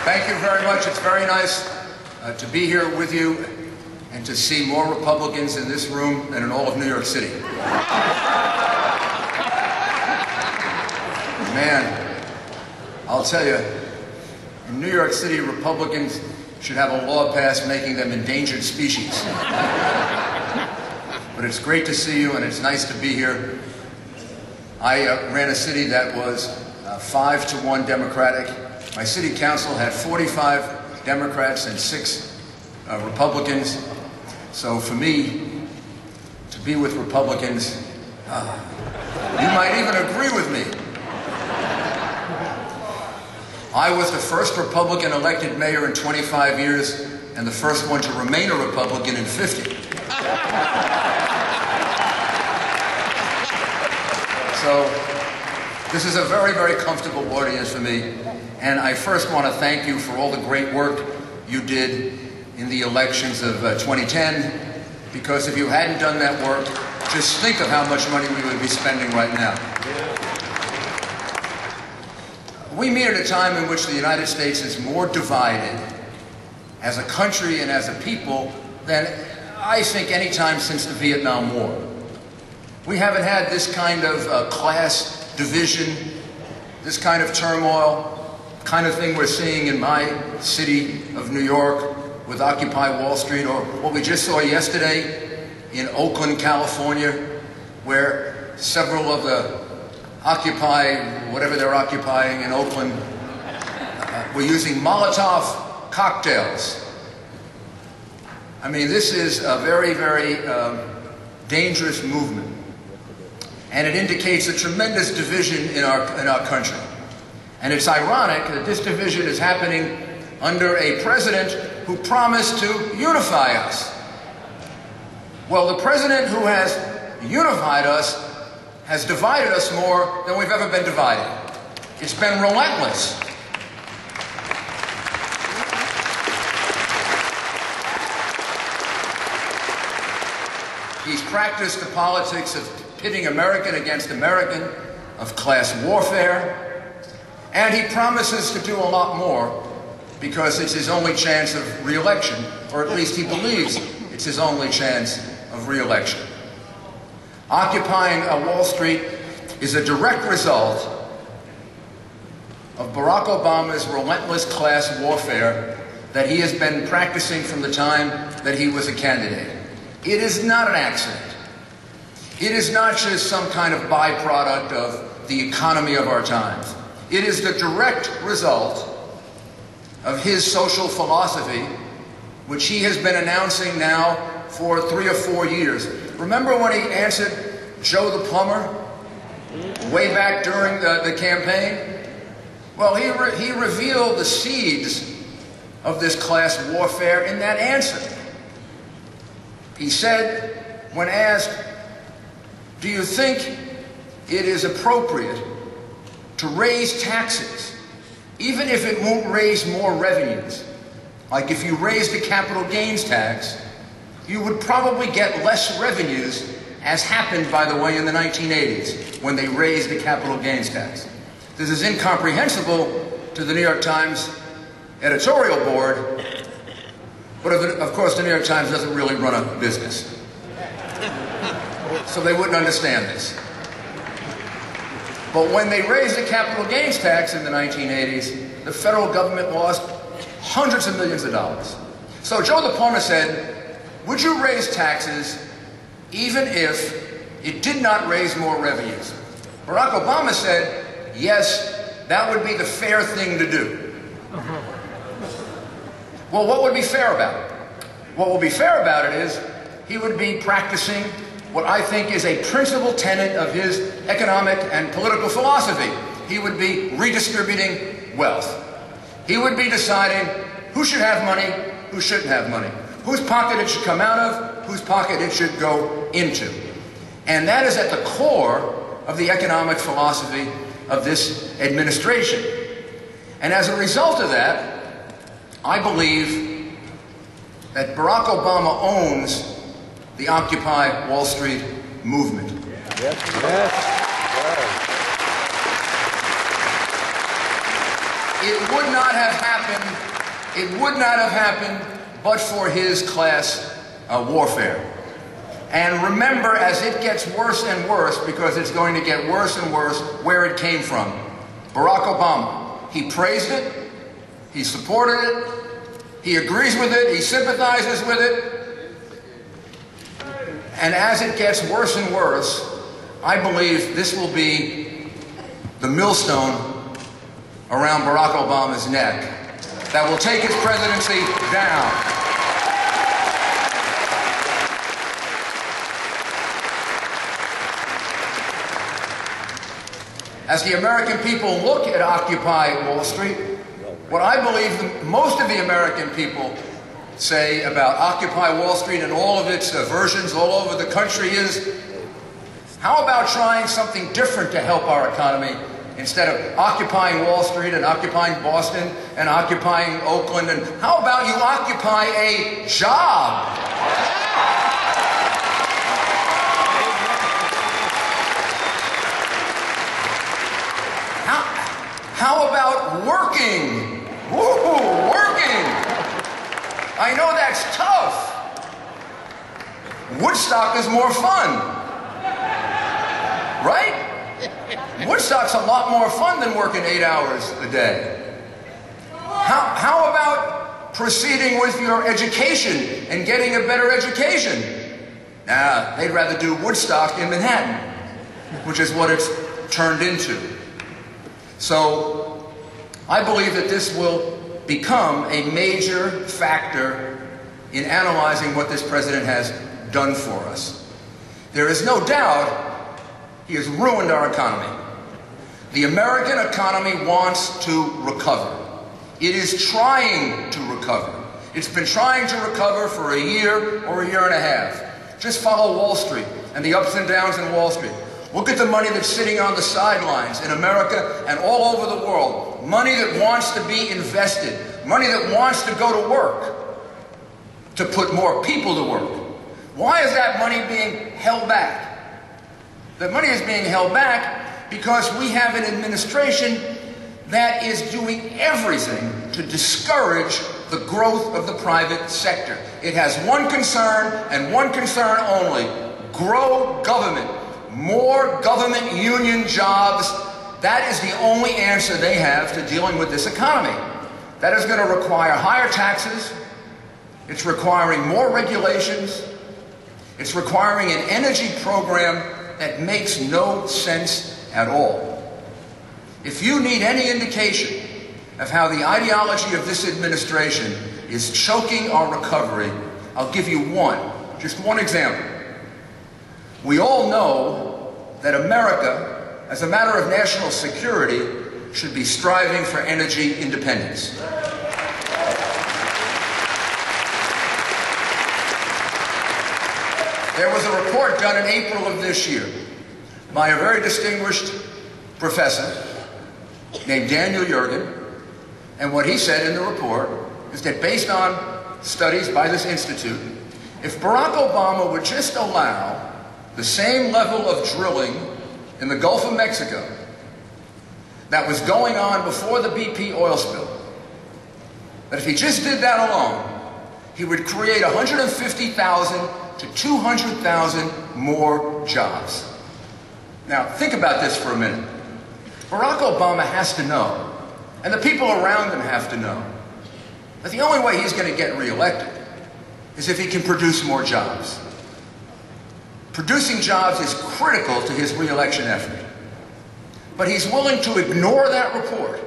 Thank you very much. It's very nice to be here with you and to see more Republicans in this room than in all of New York City. Man, I'll tell you, in New York City, Republicans should have a law passed making them endangered species. But it's great to see you, and it's nice to be here. I ran a city that was 5-1 Democratic. My city council had 45 Democrats and 6 Republicans. So for me, to be with Republicans, you might even agree with me. I was the first Republican elected mayor in 25 years and the first one to remain a Republican in 50. So this is a very, very comfortable audience for me. And I first want to thank you for all the great work you did in the elections of 2010, because if you hadn't done that work, just think of how much money we would be spending right now. We meet at a time in which the United States is more divided as a country and as a people than I think any time since the Vietnam War. We haven't had this kind of class division, this kind of turmoil, kind of thing we're seeing in my city of New York with Occupy Wall Street, or what we just saw yesterday in Oakland, California, where several of the Occupy, whatever they're occupying in Oakland, were using Molotov cocktails. I mean, this is a very, very dangerous movement. And it indicates a tremendous division in our country. And it's ironic that this division is happening under a president who promised to unify us. Well, the president who has unified us has divided us more than we've ever been divided. It's been relentless. He's practiced the politics of pitting American against American, of class warfare, and he promises to do a lot more because it's his only chance of re-election, or at least he believes it's his only chance of re-election. Occupying Wall Street is a direct result of Barack Obama's relentless class warfare that he has been practicing from the time that he was a candidate. It is not an accident. It is not just some kind of byproduct of the economy of our times. It is the direct result of his social philosophy, which he has been announcing now for 3 or 4 years. Remember when he answered Joe the plumber way back during the campaign? Well, he revealed the seeds of this class warfare in that answer. He said, when asked, "Do you think it is appropriate to raise taxes, even if it won't raise more revenues? Like if you raised the capital gains tax, you would probably get less revenues, as happened, by the way, in the 1980s, when they raised the capital gains tax." This is incomprehensible to the New York Times editorial board, but of course the New York Times doesn't really run a business, so they wouldn't understand this. But when they raised the capital gains tax in the 1980s, the federal government lost hundreds of millions of dollars. So Joe the plumber said, "Would you raise taxes even if it did not raise more revenues?" Barack Obama said, "Yes, that would be the fair thing to do." Well, what would be fair about it? What would be fair about it is he would be practicing what I think is a principal tenet of his economic and political philosophy. He would be redistributing wealth. He would be deciding who should have money, who shouldn't have money, whose pocket it should come out of, whose pocket it should go into. And that is at the core of the economic philosophy of this administration. And as a result of that, I believe that Barack Obama owns the Occupy Wall Street movement. Yes, yes, It would not have happened. It would not have happened but for his class warfare. And remember, as it gets worse and worse, because it's going to get worse and worse, where it came from. Barack Obama, he praised it, he supported it, he agrees with it, he sympathizes with it. And as it gets worse and worse, I believe this will be the millstone around Barack Obama's neck that will take his presidency down. As the American people look at Occupy Wall Street, what I believe most of the American people say about Occupy Wall Street and all of its versions all over the country is, how about trying something different to help our economy instead of occupying Wall Street and occupying Boston and occupying Oakland? And how about you occupy a job? How about working? Woo, working! I know that's tough. Woodstock is more fun. Right? Woodstock's a lot more fun than working 8 hours a day. How about proceeding with your education and getting a better education? Nah, they'd rather do Woodstock in Manhattan, which is what it's turned into. So I believe that this will become a major factor in analyzing what this president has done for us. There is no doubt he has ruined our economy. The American economy wants to recover. It is trying to recover. It's been trying to recover for a year or a year and a half. Just follow Wall Street and the ups and downs in Wall Street. Look at the money that's sitting on the sidelines in America and all over the world. Money that wants to be invested. Money that wants to go to work. To put more people to work. Why is that money being held back? That money is being held back because we have an administration that is doing everything to discourage the growth of the private sector. It has one concern and one concern only: grow government. More government union jobs. That is the only answer they have to dealing with this economy. That is going to require higher taxes. It's requiring more regulations. It's requiring an energy program that makes no sense at all. If you need any indication of how the ideology of this administration is choking our recovery, I'll give you just one example. We all know that America, as a matter of national security, should be striving for energy independence. There was a report done in April of this year by a very distinguished professor named Daniel Yergin, and what he said in the report is that based on studies by this institute, if Barack Obama would just allow the same level of drilling in the Gulf of Mexico that was going on before the BP oil spill, that if he just did that alone, he would create 150,000 to 200,000 more jobs. Now, think about this for a minute. Barack Obama has to know, and the people around him have to know, that the only way he's going to get reelected is if he can produce more jobs. Producing jobs is critical to his re-election effort. But he's willing to ignore that report.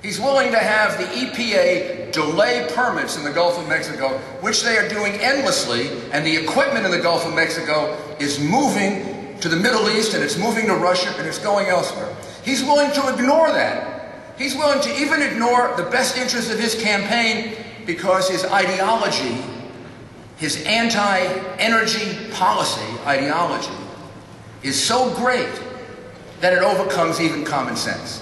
He's willing to have the EPA delay permits in the Gulf of Mexico, which they are doing endlessly, and the equipment in the Gulf of Mexico is moving to the Middle East, and it's moving to Russia, and it's going elsewhere. He's willing to ignore that. He's willing to even ignore the best interests of his campaign because his ideology, his anti-energy policy ideology, is so great that it overcomes even common sense.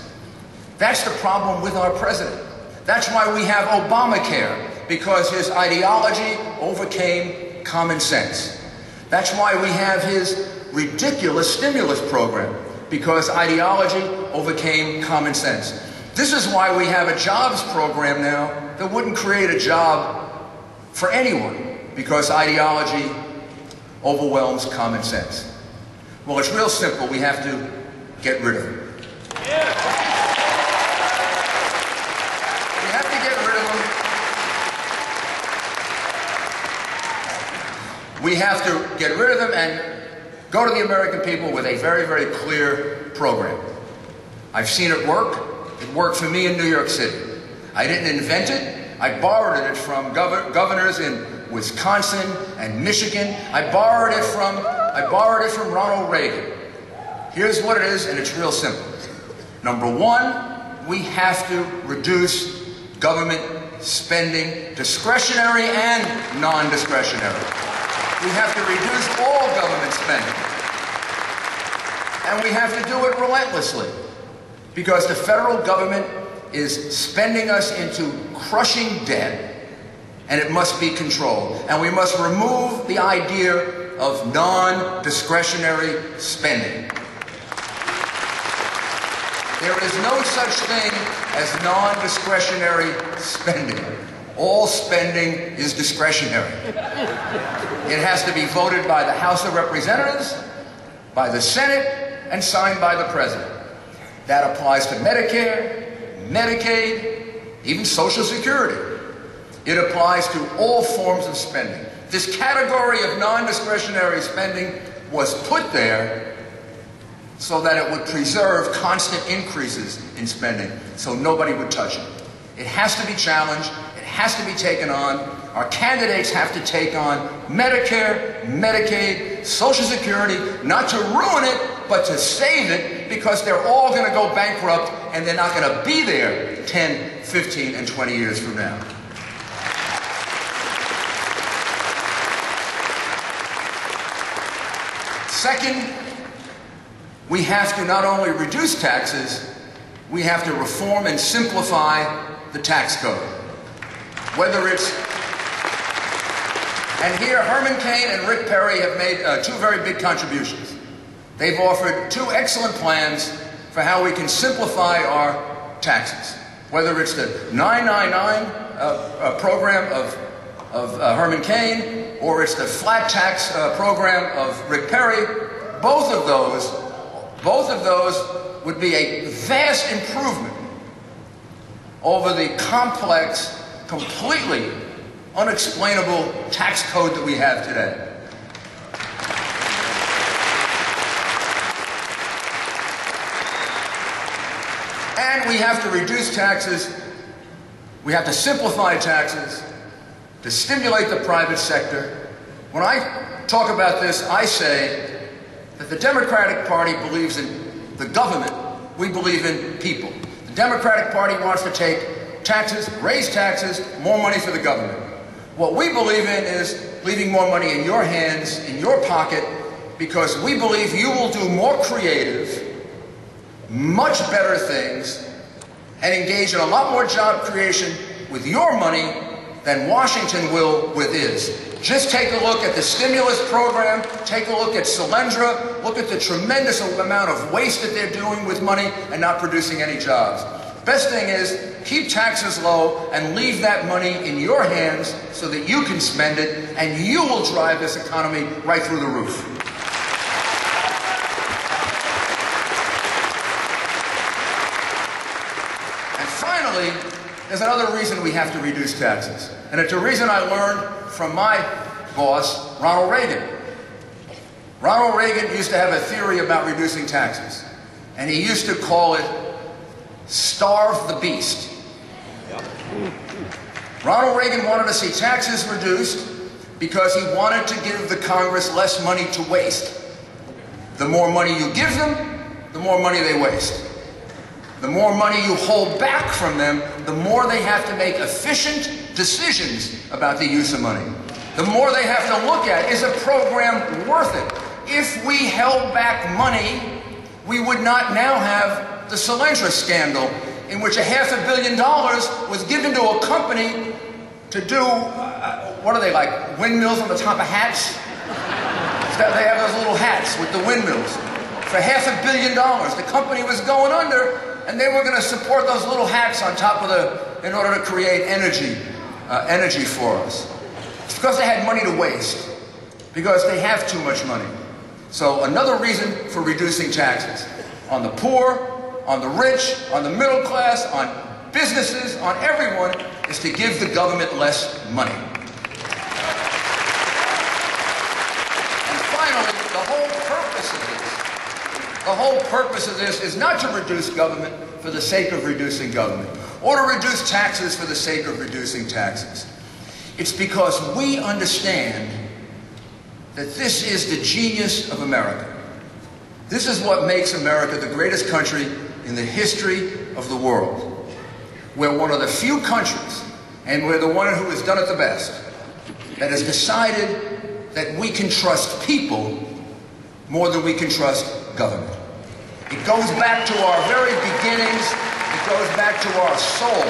That's the problem with our president. That's why we have Obamacare, because his ideology overcame common sense. That's why we have his ridiculous stimulus program, because ideology overcame common sense. This is why we have a jobs program now that wouldn't create a job for anyone, because ideology overwhelms common sense. Well, it's real simple. We have to get rid of them. We have to get rid of them. We have to get rid of them and go to the American people with a very, very clear program. I've seen it work. It worked for me in New York City. I didn't invent it. I borrowed it from governors in Wisconsin and Michigan. I borrowed it from Ronald Reagan. Here's what it is, and it's real simple. Number one, we have to reduce government spending, discretionary and non-discretionary. We have to reduce all government spending. And we have to do it relentlessly, because the federal government is spending us into crushing debt, and it must be controlled. And we must remove the idea of non-discretionary spending. There is no such thing as non-discretionary spending. All spending is discretionary. It has to be voted by the House of Representatives, by the Senate, and signed by the President. That applies to Medicare, Medicaid, even Social Security. It applies to all forms of spending. This category of non-discretionary spending was put there so that it would preserve constant increases in spending, so nobody would touch it. It has to be challenged. It has to be taken on. Our candidates have to take on Medicare, Medicaid, Social Security, not to ruin it, but to save it, because they're all going to go bankrupt, and they're not going to be there 10, 15, and 20 years from now. Second, we have to not only reduce taxes, we have to reform and simplify the tax code. Whether it's, and here Herman Cain and Rick Perry have made two very big contributions. They've offered two excellent plans for how we can simplify our taxes. Whether it's the 999 program of Herman Cain, or it's the flat tax program of Rick Perry, both of those would be a vast improvement over the complex, completely unexplainable tax code that we have today. And we have to reduce taxes, we have to simplify taxes, to stimulate the private sector. When I talk about this, I say that the Democratic Party believes in the government, we believe in people. The Democratic Party wants to take taxes, raise taxes, more money for the government. What we believe in is leaving more money in your hands, in your pocket, because we believe you will do more creative, much better things, and engage in a lot more job creation with your money than Washington will with his. Just take a look at the stimulus program, take a look at Solyndra, look at the tremendous amount of waste that they're doing with money and not producing any jobs. Best thing is, keep taxes low and leave that money in your hands so that you can spend it, and you will drive this economy right through the roof. And finally, there's another reason we have to reduce taxes. And it's a reason I learned from my boss, Ronald Reagan. Ronald Reagan used to have a theory about reducing taxes. And he used to call it starve the beast. Ronald Reagan wanted to see taxes reduced because he wanted to give the Congress less money to waste. The more money you give them, the more money they waste. The more money you hold back from them, the more they have to make efficient decisions about the use of money. The more they have to look at, is a program worth it? If we held back money, we would not now have the Solyndra scandal, in which $500 million was given to a company to do, what are they, like windmills on the top of hats? They have those little hats with the windmills. For $500 million, the company was going under, and they were going to support those little hacks on top of in order to create energy for us. It's because they had money to waste, because they have too much money. So another reason for reducing taxes on the poor, on the rich, on the middle class, on businesses, on everyone, is to give the government less money. And finally, the whole purpose of this is not to reduce government for the sake of reducing government, or to reduce taxes for the sake of reducing taxes. It's because we understand that this is the genius of America. This is what makes America the greatest country in the history of the world. We're one of the few countries, and we're the one who has done it the best, that has decided that we can trust people more than we can trust government. It goes back to our very beginnings. It goes back to our soul.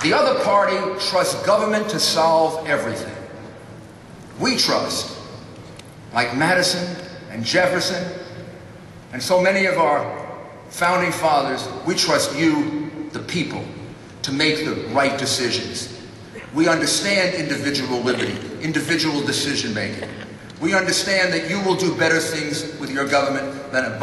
The other party trusts government to solve everything. We trust, like Madison and Jefferson and so many of our founding fathers, we trust you, the people, to make the right decisions. We understand individual liberty, individual decision making. We understand that you will do better things with your government than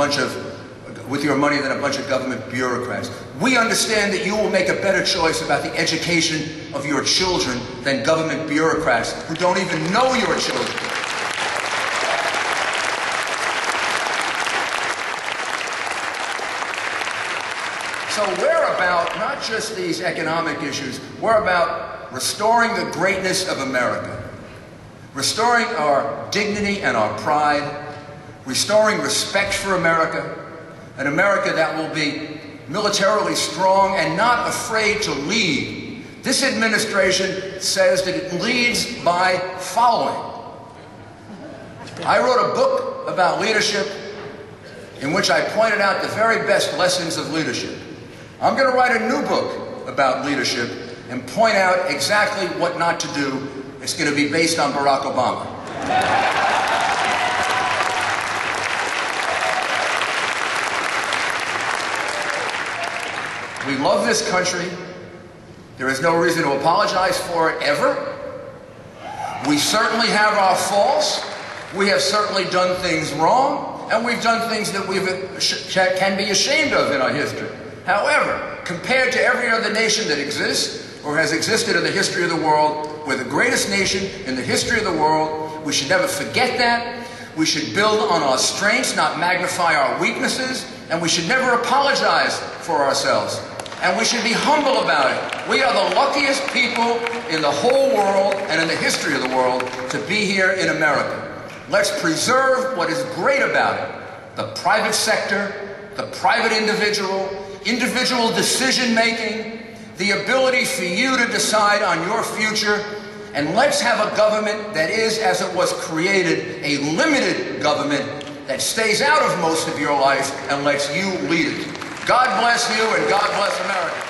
with your money than a bunch of government bureaucrats. We understand that you will make a better choice about the education of your children than government bureaucrats who don't even know your children. So we're about not just these economic issues, we're about restoring the greatness of America, restoring our dignity and our pride, restoring respect for America, an America that will be militarily strong and not afraid to lead. This administration says that it leads by following. I wrote a book about leadership in which I pointed out the very best lessons of leadership. I'm going to write a new book about leadership and point out exactly what not to do. It's going to be based on Barack Obama. We love this country. There is no reason to apologize for it ever. We certainly have our faults. We have certainly done things wrong, and we've done things that we can be ashamed of in our history. However, compared to every other nation that exists or has existed in the history of the world, we're the greatest nation in the history of the world. We should never forget that. We should build on our strengths, not magnify our weaknesses, and we should never apologize for ourselves. And we should be humble about it. We are the luckiest people in the whole world and in the history of the world to be here in America. Let's preserve what is great about it. The private sector, the private individual, individual decision-making, the ability for you to decide on your future, and let's have a government that is, as it was created, a limited government that stays out of most of your life and lets you lead it. God bless you and God bless America.